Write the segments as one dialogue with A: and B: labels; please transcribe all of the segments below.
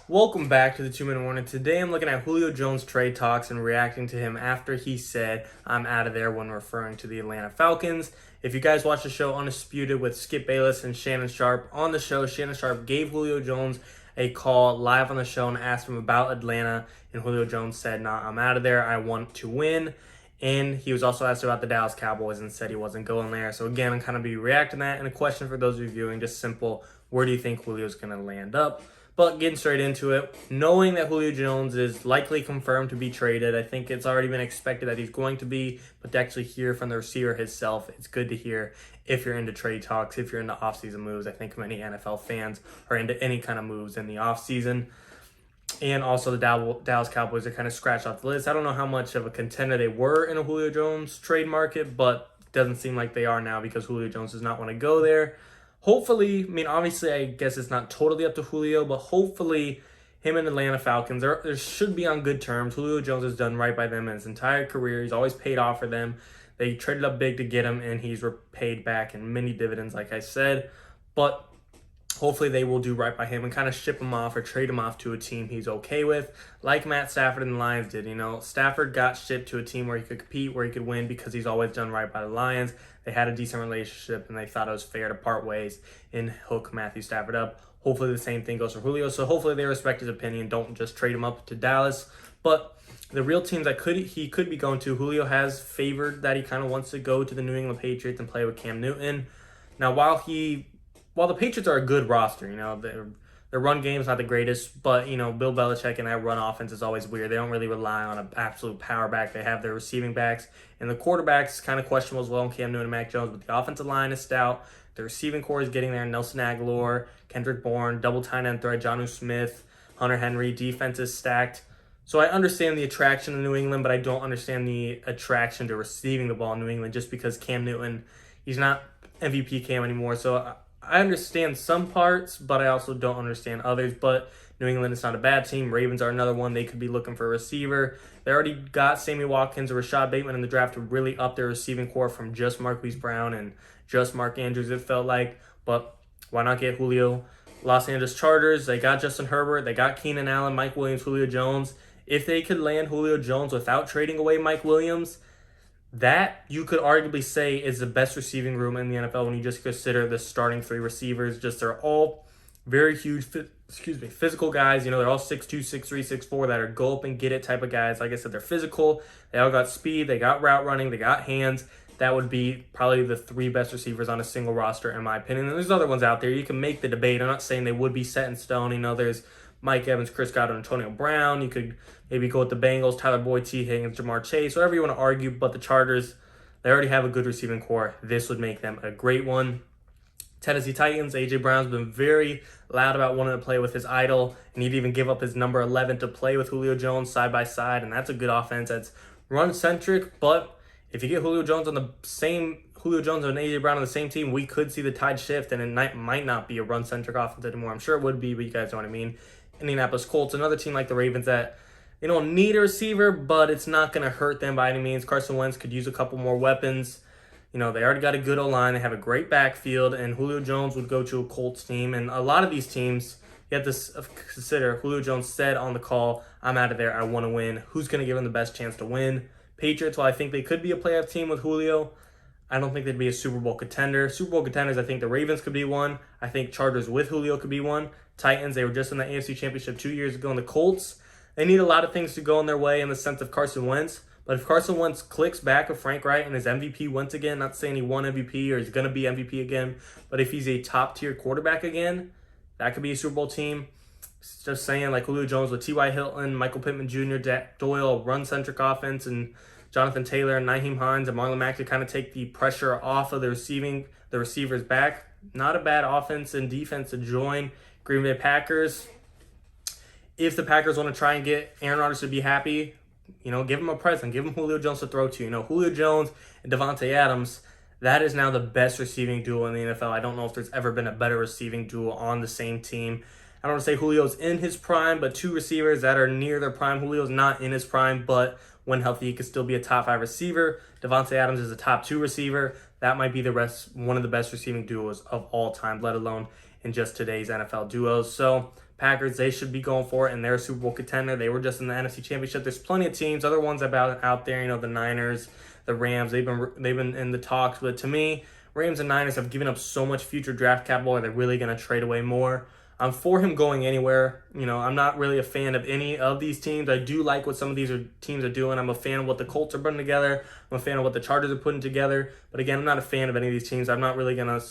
A: Welcome back to the 2-Minute Warning. Today I'm looking at Julio Jones trade talks and reacting to him after he said, "I'm out of there," when referring to the Atlanta Falcons. If you guys watch the show Undisputed with Skip Bayless and Shannon Sharpe, on the show, Shannon Sharpe gave Julio Jones a call live on the show and asked him about Atlanta, and Julio Jones said, "Nah, I'm out of there. I want to win." And he was also asked about the Dallas Cowboys and said he wasn't going there. So again, I'm kind of be reacting to that. And a question for those reviewing, just simple: where do you think Julio's going to land up? But getting straight into it, knowing that Julio Jones is likely confirmed to be traded, I think it's already been expected that he's going to be, but to actually hear from the receiver himself, it's good to hear if you're into trade talks, if you're into offseason moves. I think many NFL fans are into any kind of moves in the offseason. And also the Dallas Cowboys are kind of scratched off the list. I don't know how much of a contender they were in a Julio Jones trade market, but it doesn't seem like they are now because Julio Jones does not want to go there. Hopefully, I mean, obviously, I guess it's not totally up to Julio, but hopefully him and Atlanta Falcons there should be on good terms. Julio Jones has done right by them in his entire career. He's always paid off for them. They traded up big to get him, and he's repaid back in many dividends, like I said. But hopefully they will do right by him and kind of ship him off or trade him off to a team he's okay with, like Matt Stafford and the Lions did. You know, Stafford got shipped to a team where he could compete, where he could win because he's always done right by the Lions. They had a decent relationship, and they thought it was fair to part ways and hook Matthew Stafford up. Hopefully the same thing goes for Julio. So hopefully they respect his opinion. Don't just trade him up to Dallas. But the real teams that he could be going to, Julio has favored that he kind of wants to go to the New England Patriots and play with Cam Newton. Now, while the Patriots are a good roster, you know, their run game is not the greatest, but, you know, Bill Belichick and that run offense is always weird. They don't really rely on an absolute power back. They have their receiving backs, and the quarterbacks kind of questionable as well in Cam Newton and Mac Jones, but the offensive line is stout. The receiving core is getting there. Nelson Aguilar, Kendrick Bourne, double tight end threat, Jonnu Smith, Hunter Henry. Defense is stacked. So I understand the attraction to New England, but I don't understand the attraction to receiving the ball in New England just because Cam Newton, he's not MVP Cam anymore. So I understand some parts, but I also don't understand others. But New England is not a bad team. Ravens are another one. They could be looking for a receiver. They already got Sammy Watkins or Rashad Bateman in the draft to really up their receiving core from just Marquise Brown and just Mark Andrews, it felt like. But why not get Julio? Los Angeles Chargers, they got Justin Herbert. They got Keenan Allen, Mike Williams, Julio Jones. If they could land Julio Jones without trading away Mike Williams, that you could arguably say is the best receiving room in the NFL when you just consider the starting three receivers. Just they're all very huge, physical guys. You know, they're all 6'2", 6'3", 6'4", that are go up and get it type of guys. Like I said, they're physical. They all got speed. They got route running. They got hands. That would be probably the three best receivers on a single roster, in my opinion. And there's other ones out there. You can make the debate. I'm not saying they would be set in stone. You know, there's Mike Evans, Chris Godwin, Antonio Brown. You could maybe go with the Bengals, Tyler Boyd, T. Higgins, Jamar Chase, whatever you want to argue. But the Chargers, they already have a good receiving core. This would make them a great one. Tennessee Titans, A.J. Brown's been very loud about wanting to play with his idol, and he'd even give up his number 11 to play with Julio Jones side by side, and that's a good offense that's run-centric. But if you get Julio Jones and A.J. Brown on the same team, we could see the tide shift, and it might not be a run-centric offense anymore. I'm sure it would be, but you guys know what I mean. Indianapolis Colts, another team like the Ravens that they don't need a receiver, but it's not going to hurt them by any means. Carson Wentz could use a couple more weapons. You know, they already got a good O-line. They have a great backfield, and Julio Jones would go to a Colts team. And a lot of these teams, you have to consider, Julio Jones said on the call, "I'm out of there. I want to win." Who's going to give him the best chance to win? Patriots, while I think they could be a playoff team with Julio, I don't think they'd be a Super Bowl contender. Super Bowl contenders, I think the Ravens could be one. I think Chargers with Julio could be one. Titans, they were just in the AFC Championship 2 years ago. And the Colts, they need a lot of things to go in their way in the sense of Carson Wentz. But if Carson Wentz clicks back with Frank Reich and is MVP once again, not saying he won MVP or he's going to be MVP again, but if he's a top-tier quarterback again, that could be a Super Bowl team. Just saying, like Julio Jones with T.Y. Hilton, Michael Pittman Jr., Dak Doyle, run-centric offense, and Jonathan Taylor and Nyheim Hines and Marlon Mack to kind of take the pressure off of the receivers back. Not a bad offense and defense to join. Green Bay Packers, if the Packers want to try and get Aaron Rodgers to be happy, you know, give him a present. Give him Julio Jones to throw to. You know, Julio Jones and Devontae Adams, that is now the best receiving duo in the NFL. I don't know if there's ever been a better receiving duo on the same team. I don't want to say Julio's in his prime, but two receivers that are near their prime. Julio's not in his prime, but when healthy, he could still be a top 5 receiver. Devontae Adams is a top 2 receiver. That might be one of the best receiving duos of all time, let alone in just today's NFL duos. So Packers, they should be going for it, and they're a Super Bowl contender. They were just in the NFC Championship. There's plenty of teams, other ones out there, you know, the Niners, the Rams, they've been in the talks. But to me, Rams and Niners have given up so much future draft capital. Are they really going to trade away more? I'm for him going anywhere. You know, I'm not really a fan of any of these teams. I do like what some of these teams are doing. I'm a fan of what the Colts are putting together. I'm a fan of what the Chargers are putting together. But again, I'm not a fan of any of these teams. I'm not really going to,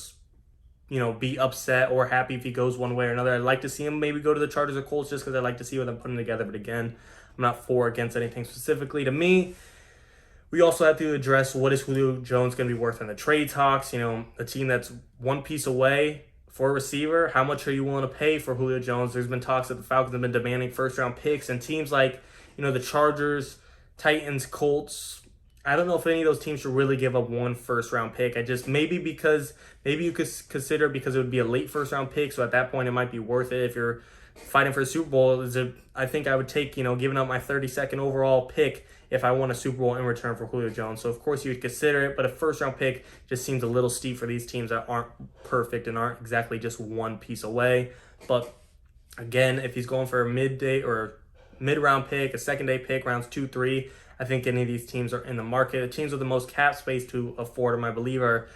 A: you know, be upset or happy if he goes one way or another. I'd like to see him maybe go to the Chargers or Colts just because I like to see what they're putting together. But again, I'm not for or against anything specifically. To me, we also have to address what is Julio Jones going to be worth in the trade talks. You know, a team that's one piece away for a receiver, how much are you willing to pay for Julio Jones? There's been talks that the Falcons have been demanding first-round picks, and teams like, you know, the Chargers, Titans, Colts, I don't know if any of those teams should really give up one first-round pick. Maybe you could consider because it would be a late first-round pick, so at that point it might be worth it if you're fighting for a Super Bowl. I think I would take, you know, giving up my 32nd overall pick if I won a Super Bowl in return for Julio Jones. So, of course, you would consider it, but a first-round pick just seems a little steep for these teams that aren't perfect and aren't exactly just one piece away. But, again, if he's going for a mid-day or mid-round pick, a second-day pick, rounds 2, 3, I think any of these teams are in the market. The teams with the most cap space to afford them, I believe, are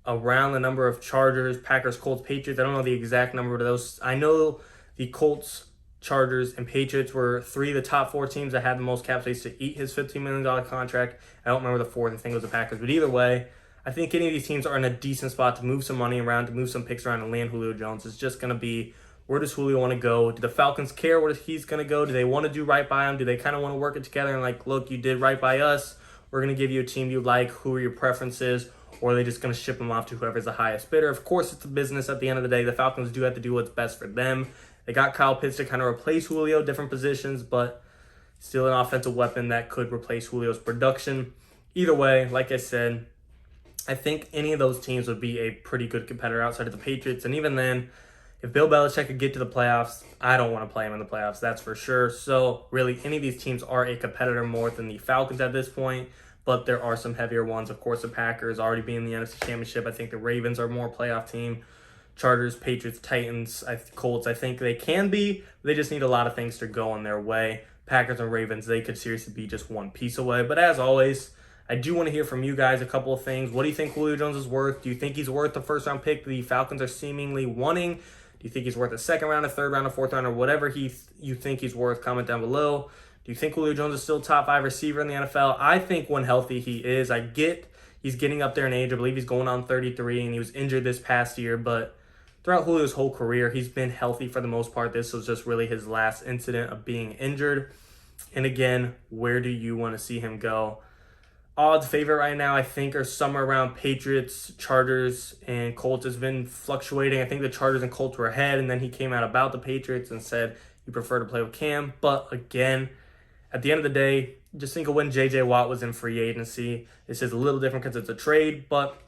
A: around the number of Chargers, Packers, Colts, Patriots. I don't know the exact number of those. I know the Colts, Chargers, and Patriots were 3 of the top 4 teams that had the most cap space to eat his $15 million contract. I don't remember the fourth. I think it was the Packers. But either way, I think any of these teams are in a decent spot to move some money around, to move some picks around and land Julio Jones. It's just going to be, where does Julio want to go? Do the Falcons care where he's going to go? Do they want to do right by him? Do they kind of want to work it together and like, look, you did right by us. We're going to give you a team you like. Who are your preferences? Or are they just going to ship him off to whoever's the highest bidder? Of course, it's a business at the end of the day. The Falcons do have to do what's best for them. They got Kyle Pitts to kind of replace Julio, different positions, but still an offensive weapon that could replace Julio's production. Either way, like I said, I think any of those teams would be a pretty good competitor outside of the Patriots. And even then, if Bill Belichick could get to the playoffs, I don't want to play him in the playoffs, that's for sure. So really, any of these teams are a competitor more than the Falcons at this point, but there are some heavier ones. Of course, the Packers already being in the NFC Championship. I think the Ravens are more playoff team. Chargers, Patriots, Titans, Colts, I think they can be. They just need a lot of things to go in their way. Packers and Ravens, they could seriously be just one piece away. But as always, I do want to hear from you guys a couple of things. What do you think Julio Jones is worth? Do you think he's worth the first-round pick the Falcons are seemingly wanting? Do you think he's worth a second round, a third round, a fourth round, or whatever you think he's worth? Comment down below. Do you think Julio Jones is still top 5 receiver in the NFL? I think when healthy he is. I get he's getting up there in age. I believe he's going on 33, and he was injured this past year, but throughout Julio's whole career, he's been healthy for the most part. This was just really his last incident of being injured. And again, where do you want to see him go? Odds favorite right now, I think, are somewhere around Patriots, Chargers, and Colts. Has been fluctuating. I think the Chargers and Colts were ahead, and then he came out about the Patriots and said he preferred to play with Cam. But again, at the end of the day, just think of when J.J. Watt was in free agency. This is a little different because it's a trade, but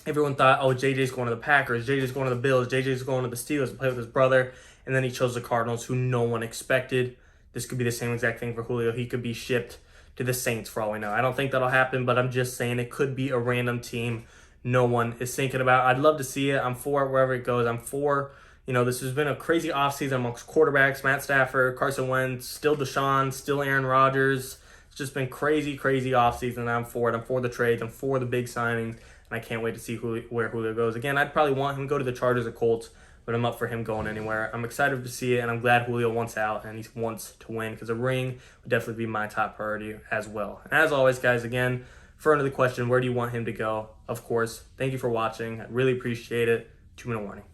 A: everyone thought, oh, JJ's going to the Packers, JJ's going to the Bills, JJ's going to the Steelers to play with his brother, and then he chose the Cardinals, who no one expected. This could be the same exact thing for Julio. He could be shipped to the Saints for all we know. I don't think that'll happen, but I'm just saying it could be a random team no one is thinking about. I'd love to see it. I'm for it wherever it goes. I'm for, this has been a crazy offseason amongst quarterbacks, Matt Stafford, Carson Wentz, still Deshaun, still Aaron Rodgers. It's just been crazy, crazy offseason. I'm for it. I'm for the trades. I'm for the big signings. And I can't wait to see where Julio goes. Again, I'd probably want him to go to the Chargers or Colts, but I'm up for him going anywhere. I'm excited to see it, and I'm glad Julio wants out and he wants to win because a ring would definitely be my top priority as well. And as always, guys, again, for another question, where do you want him to go? Of course, thank you for watching. I really appreciate it. 2-minute warning.